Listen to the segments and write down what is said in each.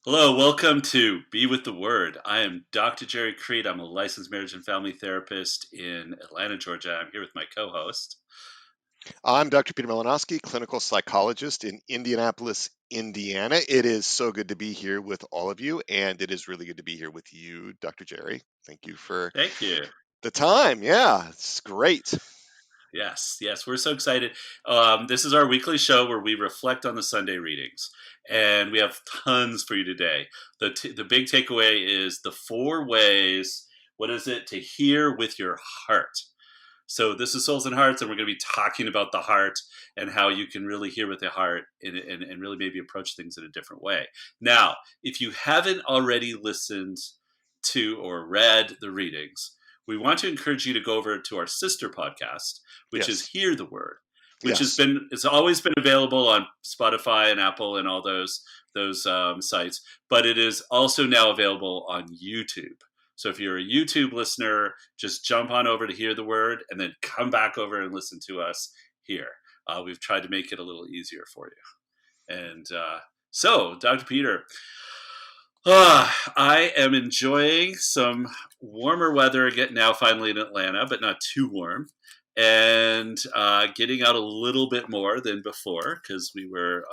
Hello, welcome to Be With the Word. I am Dr. Gerry Creed. I'm a licensed marriage and family therapist in Atlanta, Georgia. I'm here with my co-host. I'm Dr. Peter Malinowski, clinical psychologist in Indianapolis, Indiana. It is so good to be here with all of you, and it is really good to be here with you, Dr. Gerry. Thank you for Thank you. the time. Yeah, it's great. Yes, we're so excited. This is our weekly show where we reflect on the Sunday readings, and we have tons for you today. The big takeaway is the 4 ways. What is it to hear with your heart? So this is Souls and Hearts, and we're going to be talking about the heart and how you can really hear with the heart and really maybe approach things in a different way. Now, if you haven't already listened to or read the readings, we want to encourage you to go over to our sister podcast, which is Yes, Hear the Word, which yes. it's always been available on Spotify and Apple and all those sites, but it is also now available on YouTube. So if you're a YouTube listener, just jump on over to Hear the Word and then come back over and listen to us here. We've tried to make it a little easier for you. And so, Dr. Peter, I am enjoying some warmer weather again now, finally in Atlanta, but not too warm. And getting out a little bit more than before because we were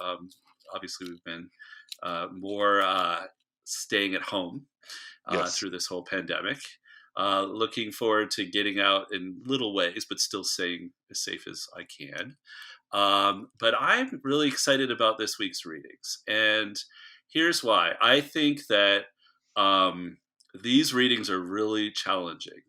obviously we've been more staying at home Yes. through this whole pandemic. Looking forward to getting out in little ways, but still staying as safe as I can. But I'm really excited about this week's readings. And here's why. I think that um, these readings are really challenging.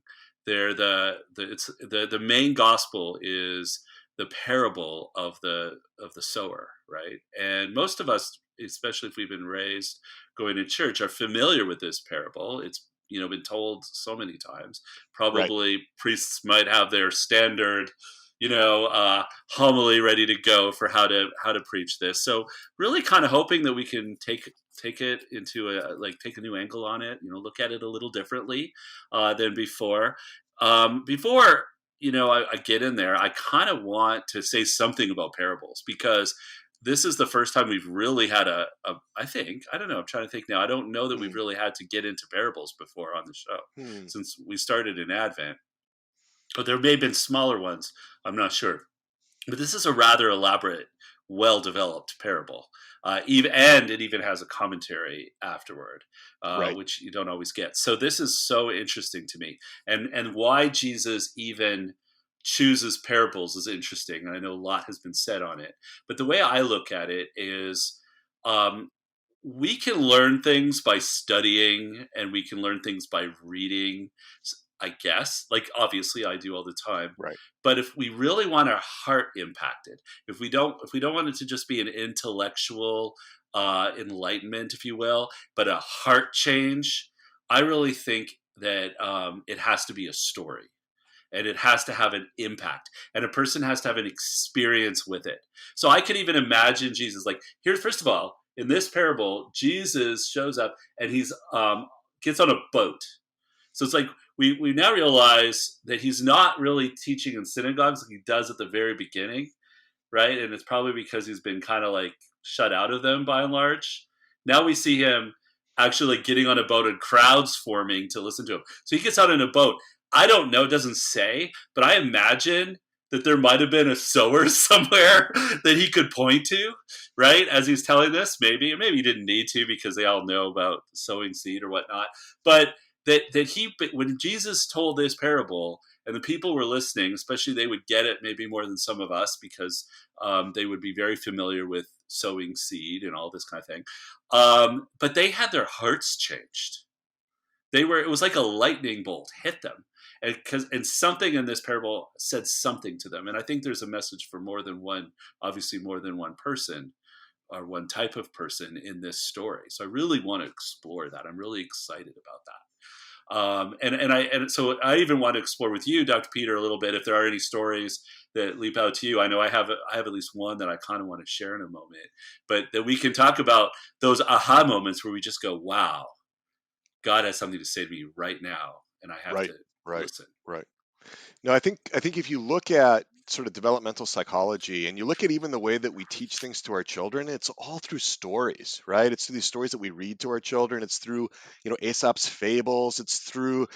They're the main gospel is the parable of the sower, right? And most of us, especially if we've been raised going to church, are familiar with this parable. It's been told so many times. Right. Probably priests might have their standard homily ready to go for how to preach this. So really kind of hoping that we can take it into take a new angle on it, look at it a little differently than before. Before I get in there, I kind of want to say something about parables because this is the first time we've really had I think, I don't know, I'm trying to think now. I don't know that we've Hmm. really had to get into parables before on the show Hmm. since we started in Advent. But there may have been smaller ones. I'm not sure. But this is a rather elaborate, well-developed parable. And it even has a commentary afterward, Right. which you don't always get. So this is so interesting to me, and why Jesus even chooses parables is interesting. I know a lot has been said on it, but the way I look at it is, um, we can learn things by studying, and we can learn things by reading. I guess, like obviously, I do all the time. Right. But if we really want our heart impacted, if we don't want it to just be an intellectual enlightenment, if you will, but a heart change, I really think that it has to be a story and it has to have an impact and a person has to have an experience with it. So I could even imagine Jesus like here. First of all, in this parable, Jesus shows up and he's gets on a boat. So it's like we now realize that he's not really teaching in synagogues like he does at the very beginning, right? And it's probably because he's been kind of like shut out of them by and large. Now we see him actually like getting on a boat and crowds forming to listen to him. So he gets out in a boat. I don't know, it doesn't say, but I imagine that there might have been a sower somewhere that he could point to, right? As he's telling this, maybe, or maybe he didn't need to because they all know about sowing seed or whatnot. But when Jesus told this parable and the people were listening, especially they would get it maybe more than some of us because they would be very familiar with sowing seed and all this kind of thing. But they had their hearts changed. It was like a lightning bolt hit them. And something in this parable said something to them. And I think there's a message for more than one, obviously more than one person or one type of person in this story. So I really want to explore that. I'm really excited about that. So I even want to explore with you, Dr. Peter, a little bit if there are any stories that leap out to you. I know I have at least one that I kind of want to share in a moment, but that we can talk about those aha moments where we just go, "Wow, God has something to say to me right now, and I have Right. to Right. listen." Right. No, I think if you look at sort of developmental psychology, and you look at even the way that we teach things to our children, it's all through stories, right? It's through these stories that we read to our children. It's through, Aesop's fables. It's through,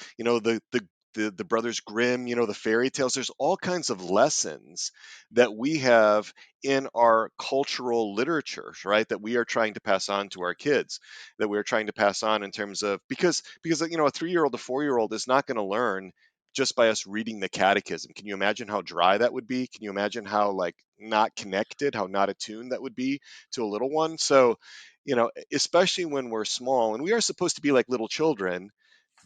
the Brothers Grimm, the fairy tales. There's all kinds of lessons that we have in our cultural literatures, right? That we are trying to pass on to our kids, that we're trying to pass on in terms of, because a 3-year-old, a 4-year-old is not going to learn just by us reading the catechism. Can you imagine how dry that would be? Can you imagine how like not connected, how not attuned that would be to a little one? So, especially when we're small and we are supposed to be like little children,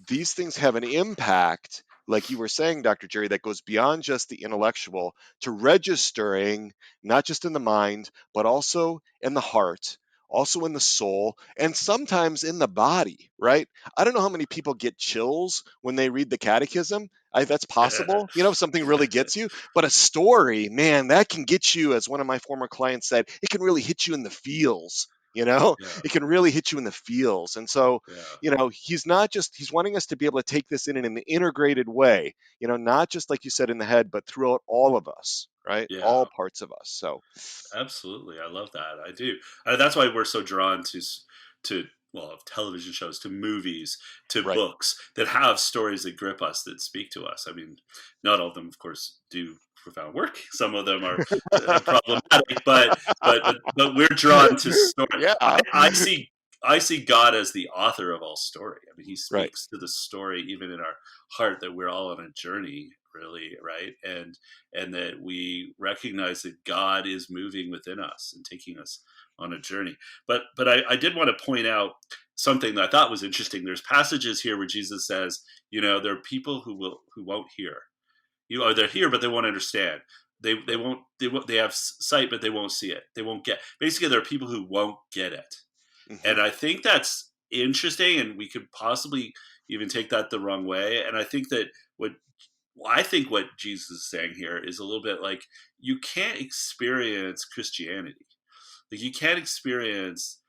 these things have an impact, like you were saying, Dr. Gerry, that goes beyond just the intellectual to registering, not just in the mind, but also in the heart, also in the soul, and sometimes in the body, right? I don't know how many people get chills when they read the catechism. That's possible, if something really gets you, but a story, man, that can get you, as one of my former clients said, it can really hit you in the feels. Yeah, It can really hit you in the feels. And so, yeah, he's wanting us to be able to take this in an integrated way, not just like you said in the head, but throughout all of us, right? yeah. All parts of us. So, Absolutely, I love that. I do. That's why we're so drawn to well, television shows, to movies, to right. books that have stories that grip us, that speak to us. I mean, not all of them, of course, do profound work. Some of them are problematic, but we're drawn to story. I, Yeah. I see I see God as the author of all story. I mean, He Right. speaks to the story even in our heart, that we're all on a journey, really, right? And that we recognize that God is moving within us and taking us on a journey. But I did want to point out something that I thought was interesting. There's passages here where Jesus says, there are people who won't hear. They're here, but they won't understand. They Right. won't they have sight, but they won't see it. They won't get. Basically, there are people who won't get it, Hmm. and I think that's interesting. And we could possibly even take that the wrong way. And I think that what what Jesus is saying here is a little bit like, you can't experience Christianity. Like, you can't experience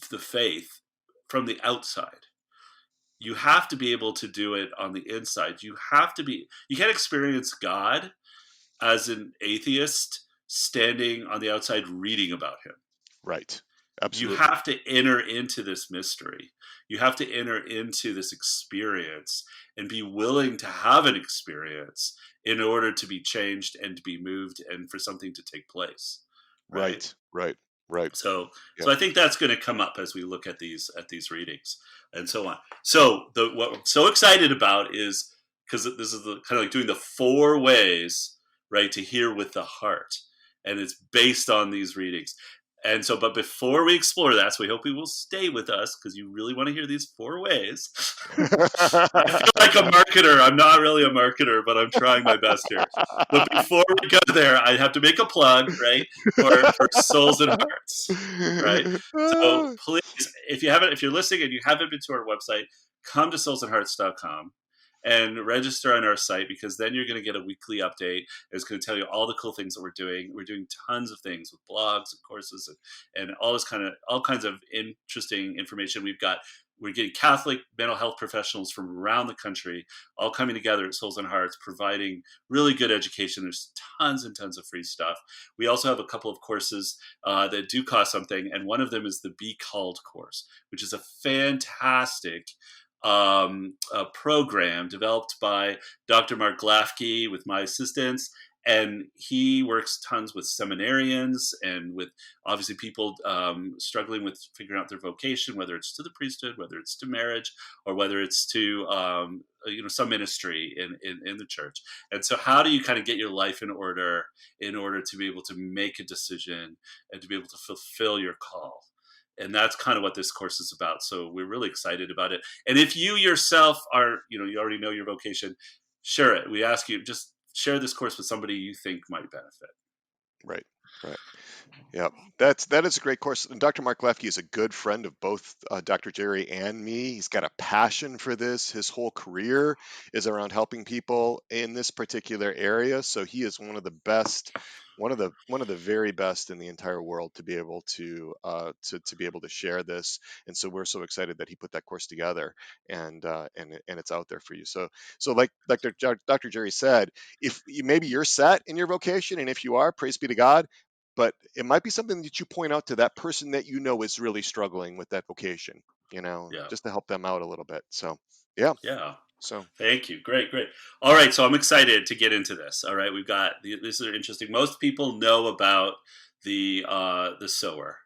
the faith from the outside. You have to be able to do it on the inside. You can't experience God as an atheist standing on the outside reading about him. Right. You Absolutely. have to enter into this mystery. You have to enter into this experience and be willing to have an experience in order to be changed and to be moved and for something to take place, right? Right. Right. Right. So Yep. I think that's going to come up as we look at these readings and so on. So what I'm so excited about is, because this is the kind of like doing the 4 ways, right, to hear with the heart, and it's based on these readings. And so, but before we explore that, so we hope you will stay with us because you really want to hear these 4 ways. I feel like a marketer. I'm not really a marketer, but I'm trying my best here. But before we go there, I have to make a plug, right, for Souls and Hearts, right? So please, if you're listening and you haven't been to our website, come to soulsandhearts.com and register on our site, because then you're going to get a weekly update. It's going to tell you all the cool things that we're doing. We're doing tons of things with blogs and courses and all kinds of interesting information. We're getting Catholic mental health professionals from around the country all coming together at Souls and Hearts, providing really good education. There's tons and tons of free stuff. We also have a couple of courses that do cost something, and one of them is the Be Called course, which is a fantastic program developed by Dr. Mark Lafke with my assistance. And he works tons with seminarians and with, obviously, people struggling with figuring out their vocation, whether it's to the priesthood, whether it's to marriage, or whether it's to some ministry in the church. And so, how do you kind of get your life in order to be able to make a decision and to be able to fulfill your call? And that's kind of what this course is about. So we're really excited about it. And if you yourself are, you already know your vocation, share it. We ask you, just share this course with somebody you think might benefit. Right. Right. Yeah, that is a great course. And Dr. Mark Lefke is a good friend of both Dr. Gerry and me. He's got a passion for this. His whole career is around helping people in this particular area. So he is one of the best one of the very best in the entire world to be able to be able to share this. And so we're so excited that he put that course together, and it's out there for you. So like Dr. Jerry said, if you, maybe you're set in your vocation, and if you are, praise be to God. But it might be something that you point out to that person that you know is really struggling with that vocation, Yeah. just to help them out a little bit. So yeah. Yeah. So Thank you. Great, great. All right, so I'm excited to get into this. All right, we've got this is interesting. Most people know about the sower.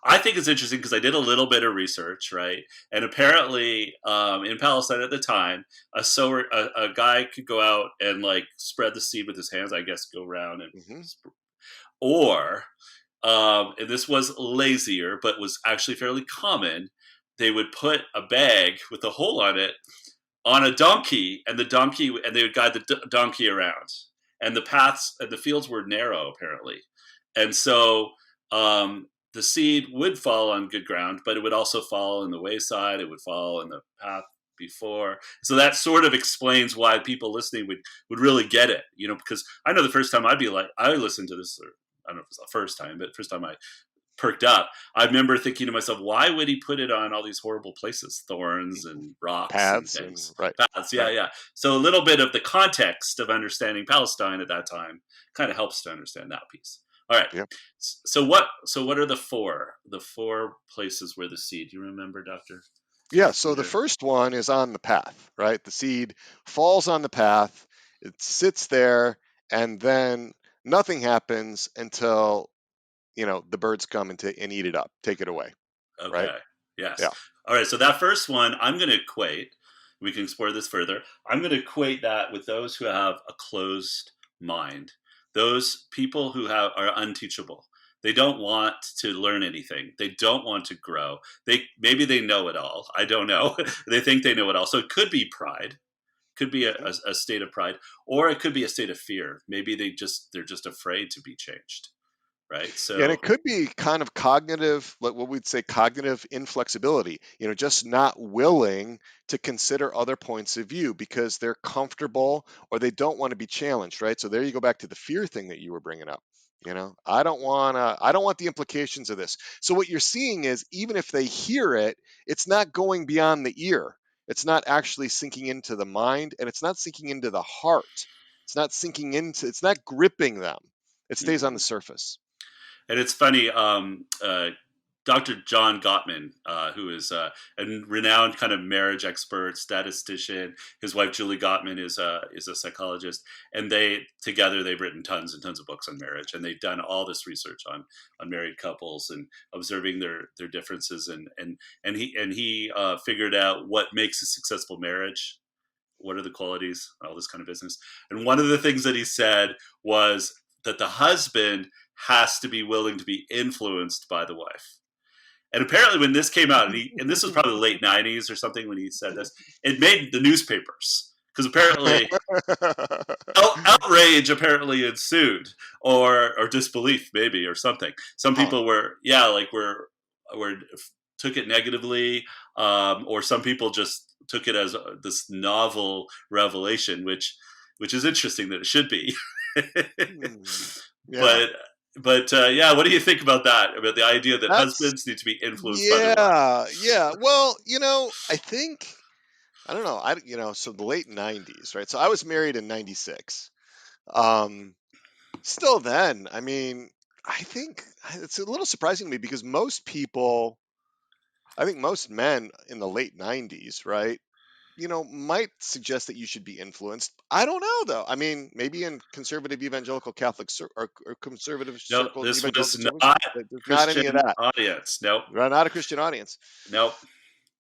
I think it's interesting because I did a little bit of research, right? And apparently, in Palestine at the time, a guy could go out and like spread the seed with his hands. I guess go around and, hmm or and this was lazier, but was actually fairly common. They would put a bag with a hole on it on a donkey, and they would guide the donkey around. And the paths and the fields were narrow, apparently, and so the seed would fall on good ground, but it would also fall in the wayside. It would fall in the path before. So that sort of explains why people listening would really get it, because I know the first time I listened to this, or I don't know if it's the first time, but first time I perked up. I remember thinking to myself, why would he put it on all these horrible places, thorns and rocks and Paths and things, right, paths? Yeah, right. yeah. So a little bit of the context of understanding Palestine at that time kind of helps to understand that piece. All right. Yeah. So what are the four places where the seed? Do you remember, Doctor? Yeah, so the Where? first one is on the path, right? The seed falls on the path, it sits there, and then nothing happens until, the birds come and eat it up, take it away, right? Okay. Yes. Yeah. All right. So that first one, I'm going to equate. We can explore this further. I'm going to equate that with those who have a closed mind. Those people who are unteachable. They don't want to learn anything. They don't want to grow. Maybe they know it all. I don't know. They think they know it all. So it could be pride. Could be a, hmm a, a state of pride, or it could be a state of fear. Maybe they're just afraid to be changed. Right. Yeah, and So. it could be kind of cognitive, like what we'd say cognitive inflexibility, just not willing to consider other points of view because they're comfortable or they don't want to be challenged, right? So there you go back to the fear thing that you were bringing up. I don't want the implications of this. So what you're seeing is even if they hear it, it's not going beyond the ear. It's not actually sinking into the mind, and it's not sinking into the heart. It's not gripping them. It stays on the Mhm. surface. And it's funny, Dr. John Gottman, who is a renowned kind of marriage expert, statistician. His wife Julie Gottman is a psychologist, and they've written tons and tons of books on marriage, and they've done all this research on married couples and observing their differences, and he figured out what makes a successful marriage. What are the qualities? All this kind of business. And one of the things that he said was that the husband has to be willing to be influenced by the wife. And apparently, when this came out, and this was probably the late '90s or something when he said this, it made the newspapers because apparently outrage apparently ensued, or disbelief maybe, or something. Some Huh. people were took it negatively, or some people just took it as this novel revelation, which is interesting that it should be. Hmm. Yeah. but yeah, what do you think about that? About the idea that That's husbands need to be influenced by their wife? yeah, yeah. Well, I think I don't know. So the late 90s, right? So I was married in 96. Um Still then, I mean, I think it's a little surprising to me because I think most men in the late 90s, right? Might suggest that you should be influenced. I don't know though. I mean, maybe in conservative evangelical or conservative No, circles, this was evangelical circles, not there's not any of Christian that. audience. Nope, Right? Not a Christian audience. nope.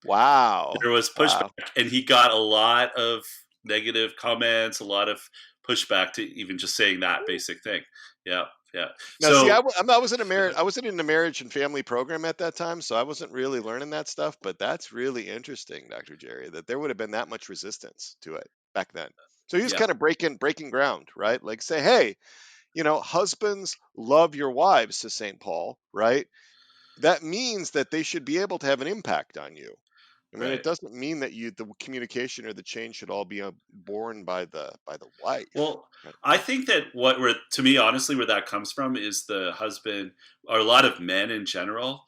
Wow. There was pushback, Wow. and he got a lot of negative comments, a lot of pushback to even just saying that basic thing. Yeah, yeah. Now, see, So I wasn't a marriage. I wasn't in a marriage and family program at that time, so I wasn't really learning that stuff. But that's really interesting, Dr. Jerry, that there would have been that much resistance to it back then. So he was yeah, kind of breaking ground, right? Like say, hey, husbands love your wives, to St. Paul, right? That means that they should be able to have an impact on you. I mean, it right. doesn't mean that the communication or the change should all be borne by the wife, Well, right? I think that what we're to me honestly where that comes from is the husband or a lot of men in general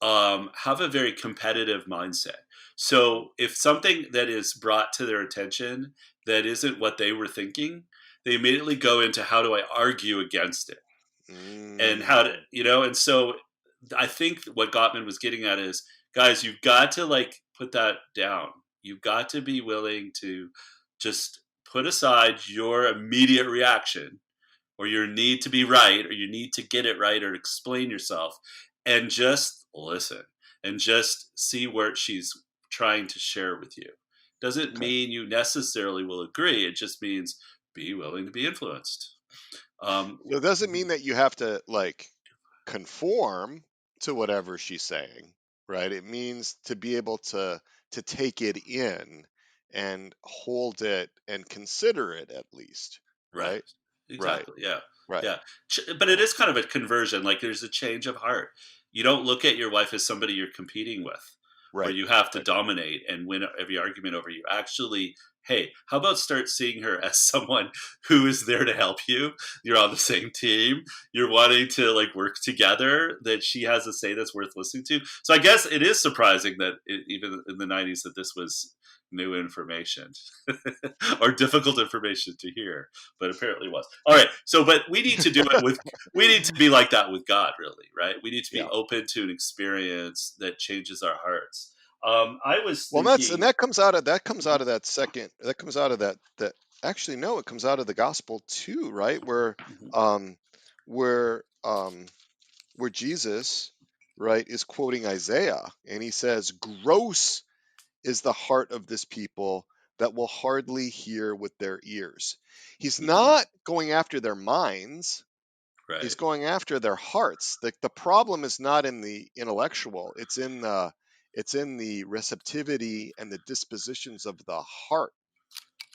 have a very competitive mindset. Mm. So if something that is brought to their attention that isn't what they were thinking, they immediately go into how do I argue against it and how to, Mm, and so I think what Gottman was getting at is, guys, you've got to like put that down. You've got to be willing to just put aside your immediate reaction or your need to be right or you need to get it right or explain yourself and just listen and just see what she's trying to share with you. Doesn't okay. mean you necessarily will agree. It just means be willing to be influenced. Um, So it doesn't mean that you have to like conform to whatever she's saying, right? It means to be able to take it in and hold it and consider it at least, Right. right? Right. Exactly. Yeah. Right. Yeah. But it Yeah. is kind of a conversion. Like there's a change of heart. You don't look at your wife as somebody you're competing with or Right. you have to Right. dominate and win every argument over. You actually, hey, how about start seeing her as someone who is there to help you? You're on the same team. You're wanting to like work together, that she has a say that's worth listening to. So I guess it is surprising that even in the 90s that this was new information or difficult information to hear, but apparently was. All right. So, but we need to do it with, we need to be like that with God, really, right? We need to be Yeah. open to an experience that changes our hearts. I was Well, that's and thinking, that comes out of that second that comes out of that actually no, it comes out of the gospel too, right? mhm, Um where where Jesus, right, is quoting Isaiah and he says, "Gross is the heart of this people that will hardly hear with their ears." He's mhm, not going after their minds, he's right. going after their hearts. The problem is not in the intellectual, it's in the receptivity and the dispositions of the heart.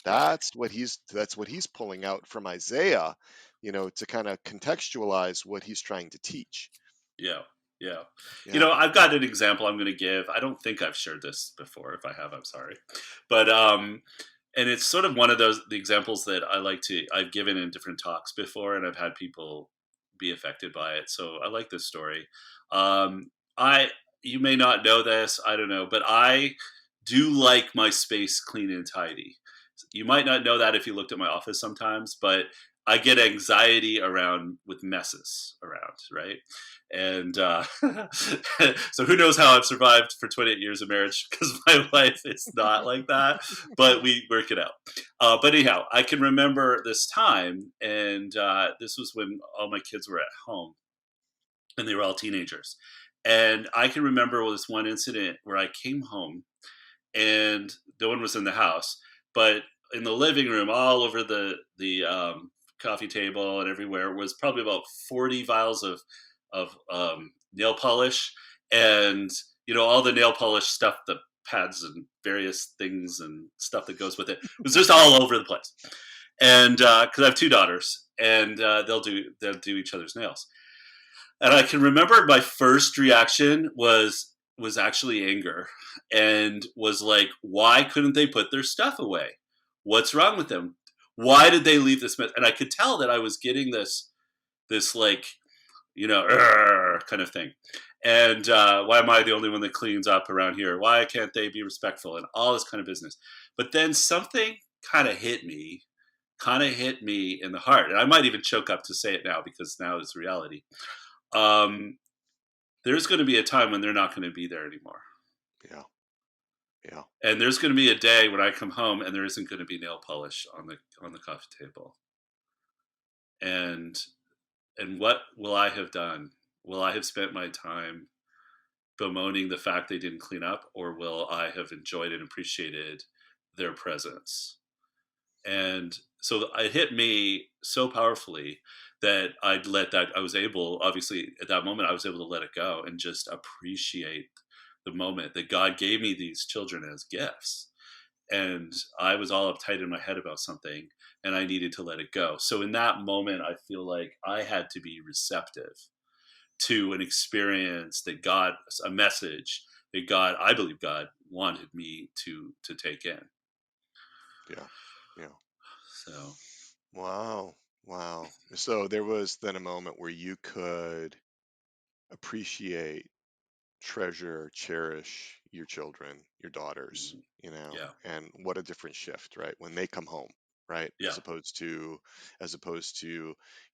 Right. That's what he's pulling out from Isaiah, to kind of contextualize what he's trying to teach. Yeah. Yeah. Yeah. I've got an example I'm going to give. I don't think I've shared this before. If I have, I'm sorry. But, and it's sort of one of the examples that I've given in different talks before, and I've had people be affected by it. So I like this story. Um, I, you may not know this, I don't know, but I do like my space clean and tidy. You might not know that if you looked at my office sometimes, but I get anxiety around with messes around, right? And so who knows how I've survived for 28 years of marriage because my wife is not like that, but we work it out. But anyhow, I can remember this time, and this was when all my kids were at home and they were all teenagers. And I can remember this one incident where I came home and no one was in the house, but in the living room, all over the coffee table and everywhere was probably about 40 vials of nail polish, and all the nail polish stuff, the pads and various things and stuff that goes with it was just all over the place. And because I have two daughters, and they'll do each other's nails, and I can remember my first reaction was actually anger, and was like, why couldn't they put their stuff away? What's wrong with them? Why did they leave this mess? And I could tell that I was getting this like, kind of thing. And why am I the only one that cleans up around here? Why can't they be respectful and all this kind of business? But then something kind of hit me, in the heart, and I might even choke up to say it now because now it's reality. Um, there's going to be a time when they're not going to be there anymore. Yeah. Yeah. And there's going to be a day when I come home and there isn't going to be nail polish on the coffee table. And what will I have done? Will I have spent my time bemoaning the fact they didn't clean up, or will I have enjoyed and appreciated their presence? And so it hit me so powerfully that I was able, obviously at that moment, I was able to let it go and just appreciate the moment that God gave me these children as gifts. And I was all uptight in my head about something and I needed to let it go. So in that moment, I feel like I had to be receptive to an experience that God, a message that God, I believe God wanted me to take in. Yeah. Yeah. So Wow. Wow. So there was then a moment where you could appreciate, treasure, cherish your children, your daughters, mm, you know, yeah, and what a different shift, right? When they come home, right? yeah, As opposed to,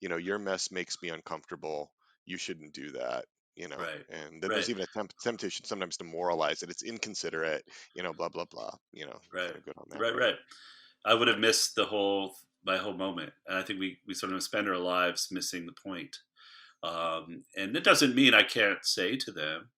your mess makes me uncomfortable. You shouldn't do that, right, and then right, there's even a temptation sometimes to moralize it. It's inconsiderate, blah, blah, blah, right, kind of good on that. right, Yeah. right. I would have missed my whole moment, and I think we sort of spend our lives missing the point. And it doesn't mean I can't say to them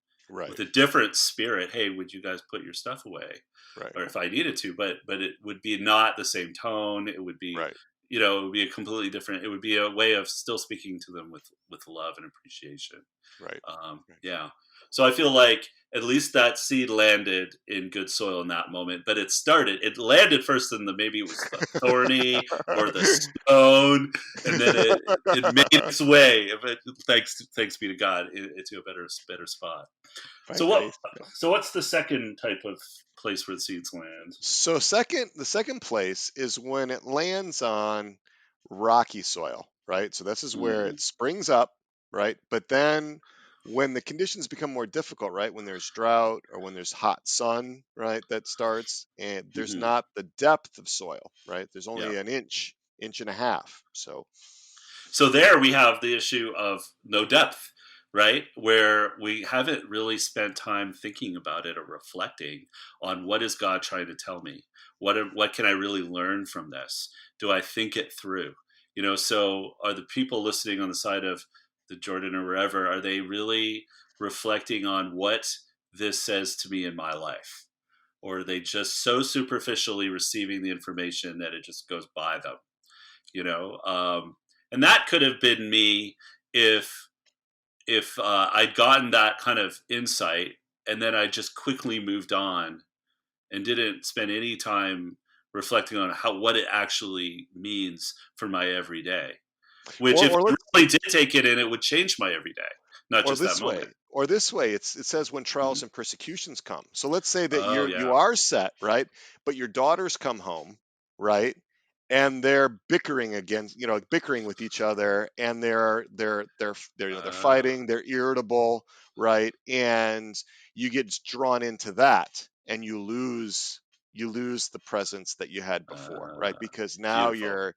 with Right. a different spirit, "Hey, would you guys put your stuff away?" Right. Or if I needed to, but it would be not the same tone. It would be, Right. it would be a completely different. It would be a way of still speaking to them with love and appreciation. Right. Right. Yeah. So I feel like at least that seed landed in good soil in that moment, but it landed first in maybe it was the thorny or the stone, and then it made its way, thanks be to God, into a better spot. By So what, grace. Yeah. so what's the second type of place where the seeds land? So the second place is when it lands on rocky soil, right? So this is where Mm, it springs up, right? But then when the conditions become more difficult, right? When there's drought or when there's hot sun, right? That starts and there's hmm not the depth of soil, right? There's Yeah. only an inch, inch and a half. So So there we have the issue of no depth, right? Where we haven't really spent time thinking about it or reflecting on what is God trying to tell me? What can I really learn from this? Do I think it through? So are the people listening on the side of the Jordan or wherever, are they really reflecting on what this says to me in my life? Or are they just so superficially receiving the information that it just goes by them? you know and that could have been me if I'd gotten that kind of insight and then I just quickly moved on and didn't spend any time reflecting on what it actually means for my everyday, which if or I let's really did take it in, it would change my everyday, not or just that this moment. way or this way, it says when Hmm. trials and persecutions come. So let's say that Oh you yeah. are set, right? But your daughters come home, right? And they're bickering against, bickering with each other, and they're uh, fighting, they're irritable, right? And you get drawn into that, and you lose the presence that you had before, right? uh, Because now Beautiful. you're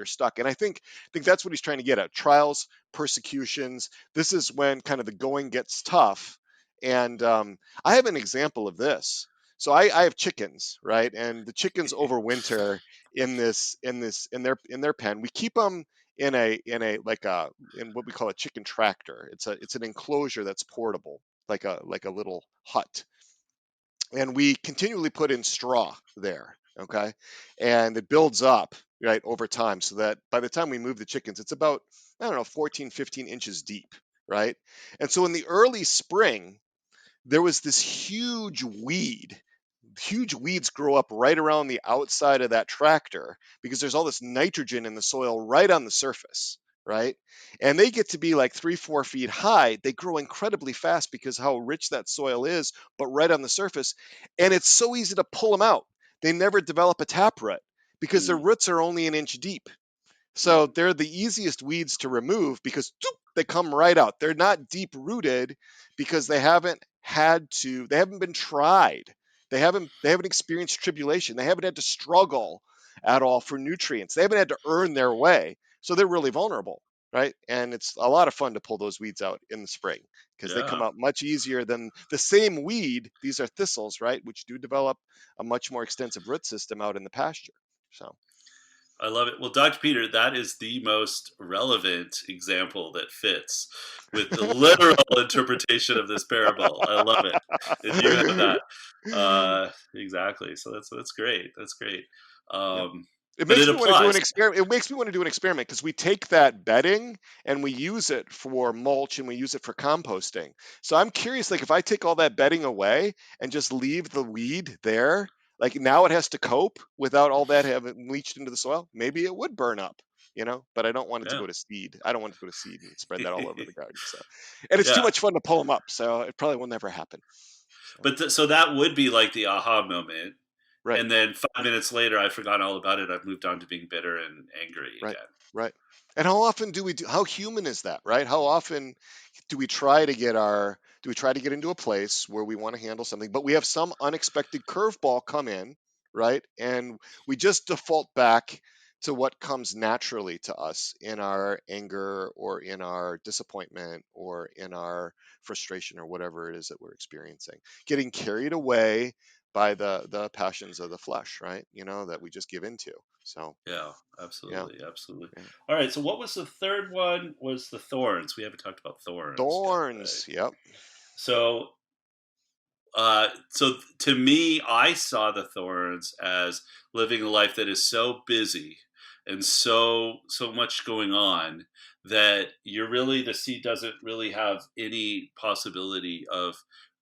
stuck. And I think that's what he's trying to get at. Trials, persecutions. This is when kind of the going gets tough. And I have an example of this. So I have chickens, right? And the chickens overwinter in their pen. We keep them in what we call a chicken tractor. It's an enclosure that's portable, like a little hut, and we continually put in straw there. Okay, and it builds up, right, over time, so that by the time we move the chickens, it's about, I don't know, 14, 15 inches deep, right? And so in the early spring, there was this huge weeds grow up right around the outside of that tractor, because there's all this nitrogen in the soil right on the surface, right? And they get to be like 3 4 feet high. They grow incredibly fast because how rich that soil is, but right on the surface. And it's so easy to pull them out. They never develop a taproot because their Mm, roots are only an inch deep. So mm, they're the easiest weeds to remove because they come right out. They're not deep rooted because they haven't been tried. They haven't experienced tribulation. They haven't had to struggle at all for nutrients. They haven't had to earn their way. So they're really vulnerable, right? And it's a lot of fun to pull those weeds out in the spring because they come yeah. out much easier than the same weed. These are thistles, right? Which do develop a much more extensive root system out in the pasture. So I love it. Well, Dr. Peter, that is the most relevant example that fits with the literal interpretation of this parable. I love it. And you have that. Exactly. So that's great. That's great. Yeah. Um, It but makes it me want to do an applies. experiment. It makes me want to do an experiment because we take that bedding and we use it for mulch and we use it for composting. So I'm curious, like if I take all that bedding away and just leave the weed there, like now it has to cope without all that having leached into the soil. Maybe it would burn up. but I don't want it to Yeah. go to seed. I don't want it to go to seed and spread that all over the garden. So, and it's too Yeah. much fun to pull them up. So it probably will never happen. So, But so that would be like the aha moment. right. And then 5 minutes later, I've forgotten all about it. I've moved on to being bitter and angry Right, again. right. And how often do we do how human is that, right? How often do we try to get into a place where we want to handle something, but we have some unexpected curveball come in, right? And we just default back to what comes naturally to us in our anger or in our disappointment or in our frustration or whatever it is that we're experiencing. Getting carried away by the passions of the flesh, right? That we just give into. So, Yeah, yeah. absolutely, absolutely. Yeah. All right, so what was the third one? Was the thorns? We haven't talked about thorns yet, right? Thorns. Yep. So, so to me, I saw the thorns as living a life that is so busy and so much going on that you're really the seed doesn't really have any possibility of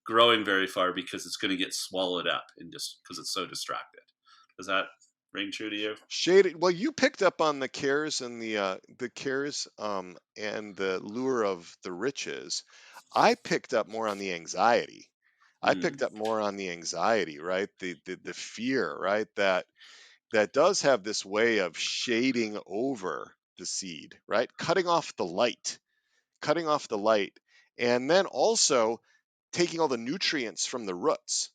growing very far because it's going to get swallowed up and just because it's so distracted. Does that ring true to you? Shaded. Well, you picked up on the cares and the cares and the lure of the riches. I picked up more on the anxiety. I picked Mm, up more on the anxiety, right? The fear, right? That does have this way of shading over the seed, right? Cutting off the light, and then also taking all the nutrients from the roots,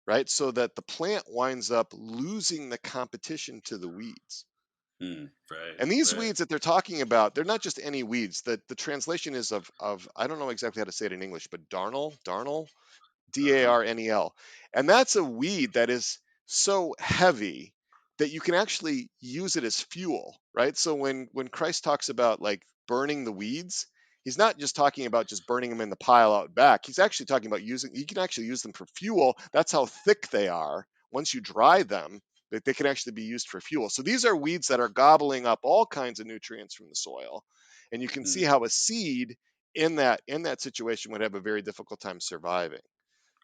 right? So that the plant winds up losing the competition to the weeds. right, And these right. weeds that they're talking about, they're not just any weeds. The translation is of I don't know exactly how to say it in English, but darnel, Uh huh. Darnel. And that's a weed that is so heavy that you can actually use it as fuel, right? So when Christ talks about like burning the weeds, he's not just talking about just burning them in the pile out back. He's actually talking about using you can actually use them for fuel. That's how thick they are. Once you dry them, that they can actually be used for fuel. So these are weeds that are gobbling up all kinds of nutrients from the soil. And you can see Mm, how a seed in that situation would have a very difficult time surviving.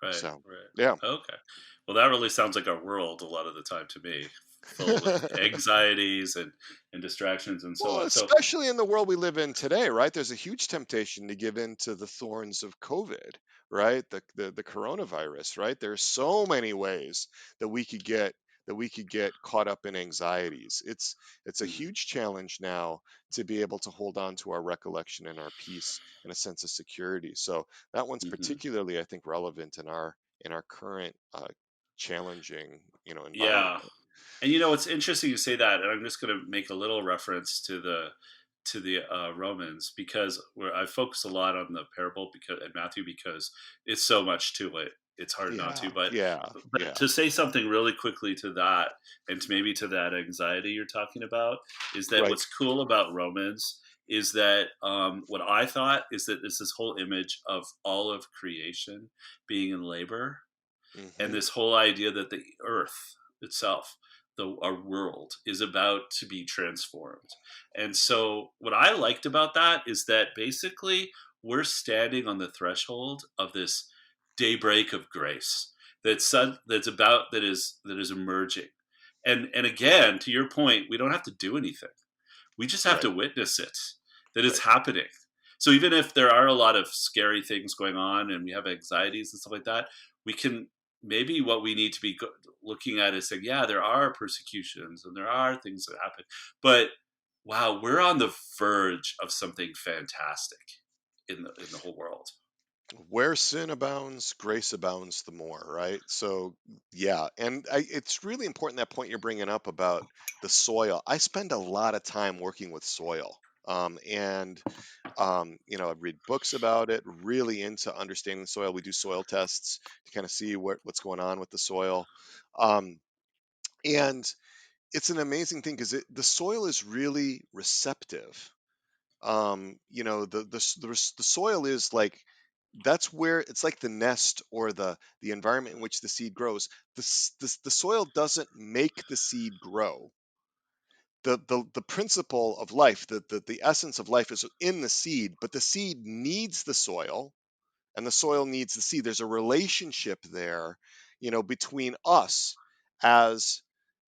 right, So, yeah. right. Okay. Well, that really sounds like our world a lot of the time to me, full with anxieties and distractions and so Well, on. So, especially in the world we live in today, right? There's a huge temptation to give in to the thorns of COVID, right? The coronavirus, right? There's so many ways that we could get caught up in anxieties. It's a mm, huge challenge now to be able to hold on to our recollection and our peace and a sense of security. So that one's hmm, particularly, I think, relevant in our current challenging, environment. yeah. And it's interesting you say that, and I'm just going to make a little reference to the Romans because where I focus a lot on the parable because at Matthew because it's so much to it. It's hard not Yeah, to, but yeah, but yeah. to say something really quickly to that, and to maybe to that anxiety you're talking about, is that Right. what's cool about Romans is that what I thought is that it's this whole image of all of creation being in labor and Hmm. this whole idea that the earth itself our world is about to be transformed. And so what I liked about that is that basically we're standing on the threshold of this daybreak of grace that is emerging. And again, to your point, we don't have to do anything. We just have Right, to witness it, that it's right. happening. So even if there are a lot of scary things going on and we have anxieties and stuff like that, we can maybe what we need to be looking at is saying, yeah, there are persecutions and there are things that happen, but wow, we're on the verge of something fantastic in the whole world. Where sin abounds, grace abounds the more, right? So, yeah, and it's really important that point you're bringing up about the soil. I spend a lot of time working with soil, and I read books about it. Really into understanding the soil. We do soil tests to kind of see what's going on with the soil, um, and it's an amazing thing because the soil is really receptive. The soil is like that's where it's like the nest or the environment in which the seed grows. The soil doesn't make the seed grow. The principle of life, the essence of life is in the seed, but the seed needs the soil and the soil needs the seed. There's a relationship there, between us as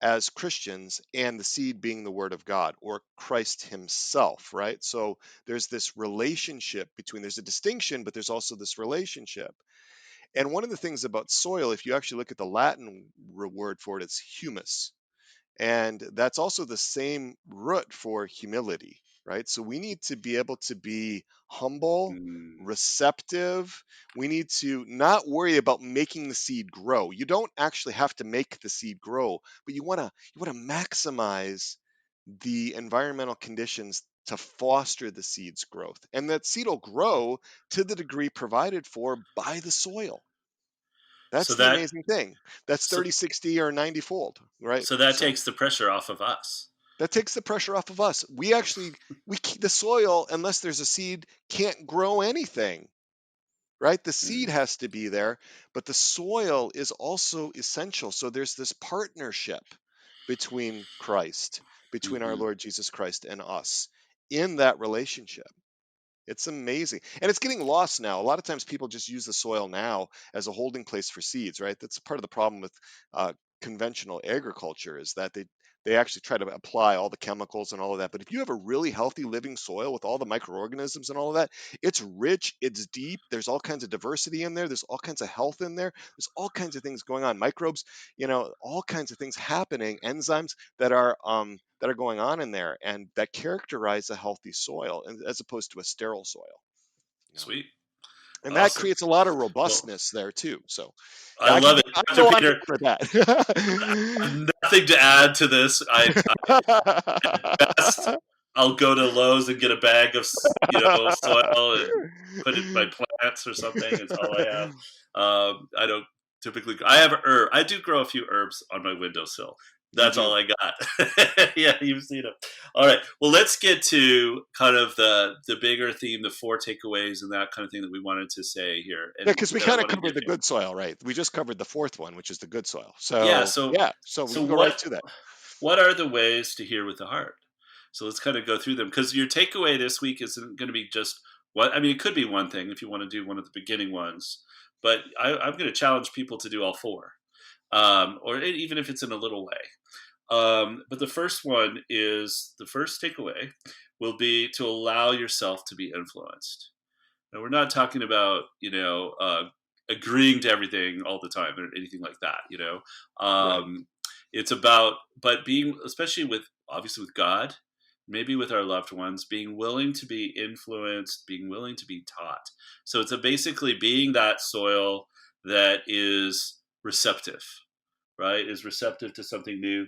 as Christians, and the seed being the word of God or Christ himself, right? So there's this relationship between, there's a distinction, but there's also this relationship. And one of the things about soil, if you actually look at the Latin word for it, it's humus. And that's also the same root for humility, right? So we need to be able to be humble, Mm, receptive. We need to not worry about making the seed grow. You don't actually have to make the seed grow, but you want to maximize the environmental conditions to foster the seed's growth. And that seed will grow to the degree provided for by the soil. so That's the that amazing thing. That's so 30, 60, or 90 fold, right? so that So takes the pressure off of us. that takes the pressure off of us. We actually, we keep the soil, unless there's a seed, can't grow anything, right? The seed Mm, has to be there, but the soil is also essential. So there's this partnership between Christ, between our hmm Lord Jesus Christ and us in that relationship. It's amazing. And it's getting lost now. A lot of times people just use the soil now as a holding place for seeds, right? That's part of the problem with uh, conventional agriculture, is that they actually try to apply all the chemicals and all of that. But if you have a really healthy living soil with all the microorganisms and all of that, it's rich, it's deep, there's all kinds of diversity in there, there's all kinds of health in there, there's all kinds of things going on, microbes, all kinds of things happening, enzymes that are going on in there and that characterize a healthy soil, as opposed to a sterile soil, you know. Sweet, And that awesome. creates a lot of Well, robustness there too. So I love it, I can Dr. go on Peter. for I that. have nothing to add to this. Best, I'll go to Lowe's and get a bag of soil and put it in my plants or something. It's all I have. I don't typically. I have herb. I do grow a few herbs on my windowsill. You That's all do. I got. Yeah, you've seen them. All right. Well, let's get to kind of the bigger theme, the four takeaways, and that kind of thing that we wanted to say here, Yeah, and because we that I kind of want to covered get the to. good soil, right? We just covered the fourth one, which is the good soil. Yeah. So So yeah, so we so can go right what to that. what are the ways to hear with the heart? So let's kind of go through them, because your takeaway this week isn't going to be just what I mean. It could be one thing if you want to do one of the beginning ones, but I'm going to challenge people to do all four, or even if it's in a little way. But the first one is the first takeaway will be to allow yourself to be influenced. And we're not talking about agreeing to everything all the time or anything like that. Right. It's about but being, especially with obviously with God, maybe with our loved ones, being willing to be influenced, being willing to be taught. So it's basically being that soil that is receptive, right? Is receptive to something new,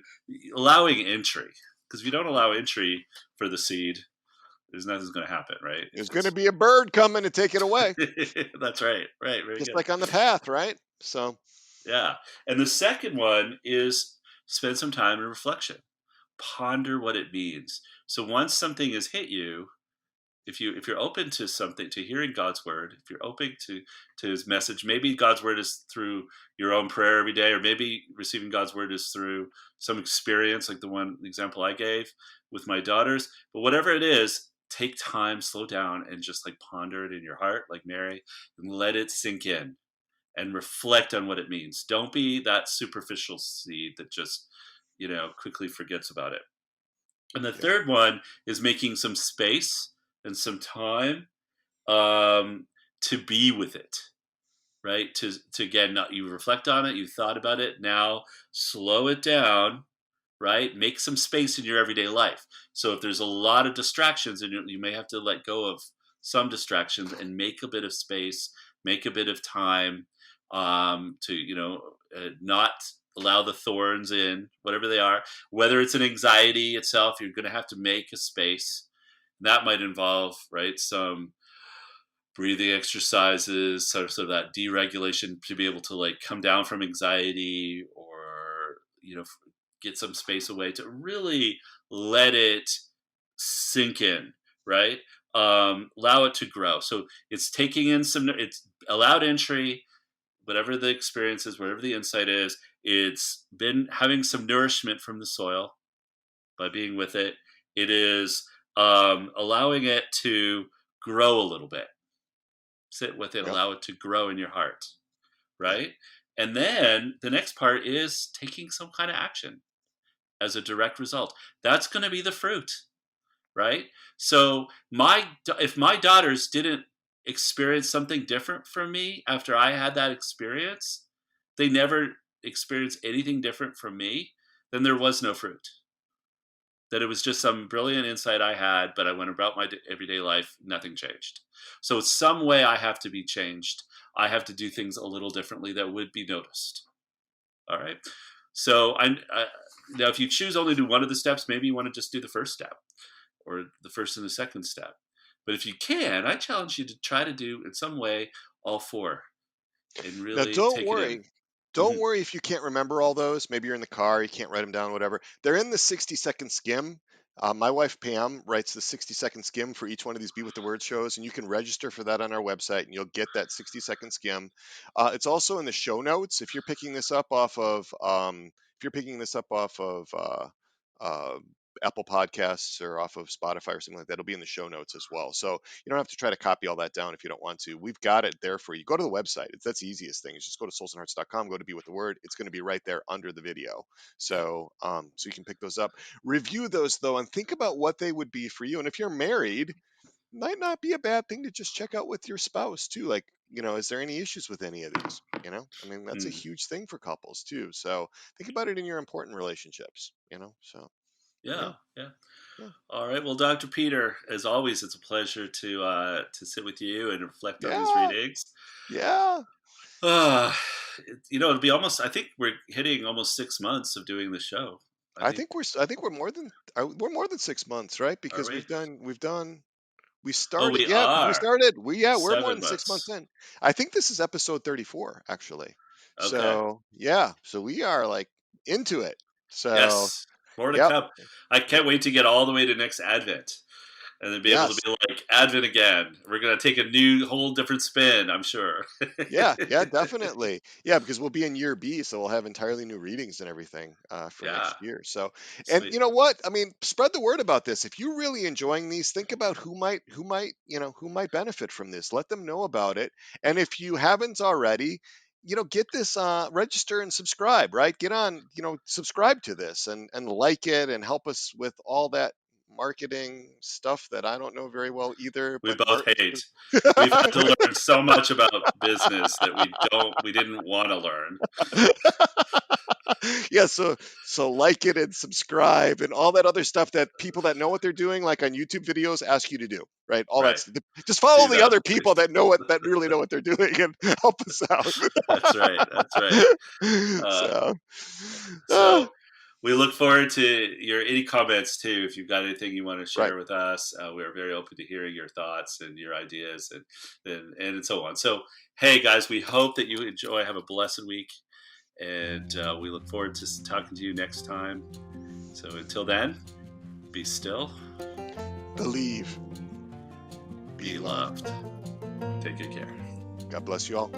allowing entry. Because if you don't allow entry for the seed, there's nothing's going to happen, right? If There's going to it's be a bird coming to take it away, That's right. Right. Very just good. like on the path, right? So Yeah. And the second one is spend some time in reflection. Ponder what it means. So once something has hit you, if you're open to something, to hearing God's word, if you're open to his message, maybe God's word is through your own prayer every day, or maybe receiving God's word is through some experience like the example I gave with my daughters. But whatever it is, take time, slow down, and just like ponder it in your heart, like Mary, and let it sink in and reflect on what it means. Don't be that superficial seed that just, quickly forgets about it. And the yeah, third one is making some space and some time, um, to be with it, right? To again, not you reflect on it, you thought about it. Now slow it down, right? Make some space in your everyday life. So if there's a lot of distractions, and you may have to let go of some distractions and make a bit of space, make a bit of time, to not allow the thorns in, whatever they are. Whether it's an anxiety itself, you're going to have to make a space. That might involve, right, some breathing exercises, sort of that deregulation to be able to like come down from anxiety, or get some space away to really let it sink in, right? Allow it to grow. So it's taking in it's allowed entry, whatever the experience is, whatever the insight is. It's been having some nourishment from the soil by being with it. It is allowing it to grow a little bit. Sit with it, yep, allow it to grow in your heart, yeah, right? And then the next part is taking some kind of action. as a direct result. That's going to be the fruit, right? So if my daughters didn't experience something different from me after I had that experience, they never experienced anything different from me, then there was no fruit. That it was just some brilliant insight I had, but I went about my everyday life, nothing changed. So some way I have to be changed. I have to do things a little differently that would be noticed. All right. So now, if you choose only to do one of the steps, maybe you want to just do the first step or the first and the second step. But if you can, I challenge you to try to do in some way all four and Now, really don't take it in. worry. Don't worry if you can't remember all those. Maybe you're in the car, you can't write them down, whatever. They're in the 60-second skim. My wife Pam writes the 60-second skim for each one of these Be With the Word shows, and you can register for that on our website, and you'll get that 60-second skim. It's also in the show notes. If you're picking this up off of, uh, Apple Podcasts or off of Spotify or something like that, it'll be in the show notes as well. So you don't have to try to copy all that down if you don't want to. We've got it there for you. Go to the website. That's the easiest thing. Is just go to soulsandhearts.com, go to Be With the Word. It's going to be right there under the video. So you can pick those up. Review those though, and think about what they would be for you. And if you're married, might not be a bad thing to just check out with your spouse too. Like, is there any issues with any of these? I mean, that's a Mm. huge thing for couples too. So think about it in your important relationships, so Yeah, yeah, yeah. yeah, All right. Well, Dr. Peter, as always, it's a pleasure to sit with you and reflect on these yeah, readings. yeah. Uh, it'll be almost. I think we're hitting almost 6 months of doing the show. I think. I think we're more than 6 months, right? Are Because we? we Oh, started, we are we're more than 6 months 7 months. in. I think this is episode 34, actually. Okay. So yeah, so we are like into it. So Yes. More to yep, come. I yep, can't wait to get all the way to next Advent, and then be able to yes. be like Advent again. We're gonna take a new, whole different spin. I'm sure. Yeah, yeah, definitely. Yeah, because we'll be in year B, so we'll have entirely new readings and everything for Yeah. next year. So, and you Sweet. know what? I mean, spread the word about this. If you're really enjoying these, think about who might benefit from this. Let them know about it. And if you haven't already, get this, register and subscribe. Right? Get on, subscribe to this and like it and help us with all that marketing stuff that I don't know very well either. We But both Art. hate. We've had to learn so much about business that we didn't want to learn. Yeah, so like it and subscribe and all that other stuff that people that know what they're doing, like on YouTube videos, ask you to do, right? All Right. that's just follow Do the those, other please. people that really know what they're doing and help us out. That's right. That's right. Uh, So, uh, so we look forward to your any comments too. If you've got anything you want to right. share with us, we are very open to hearing your thoughts and your ideas and so on. So hey guys, we hope that you enjoy. Have a blessed week, and we look forward to talking to you next time. So until then, be still, Believe, be be loved. loved. Take good care. God bless you all.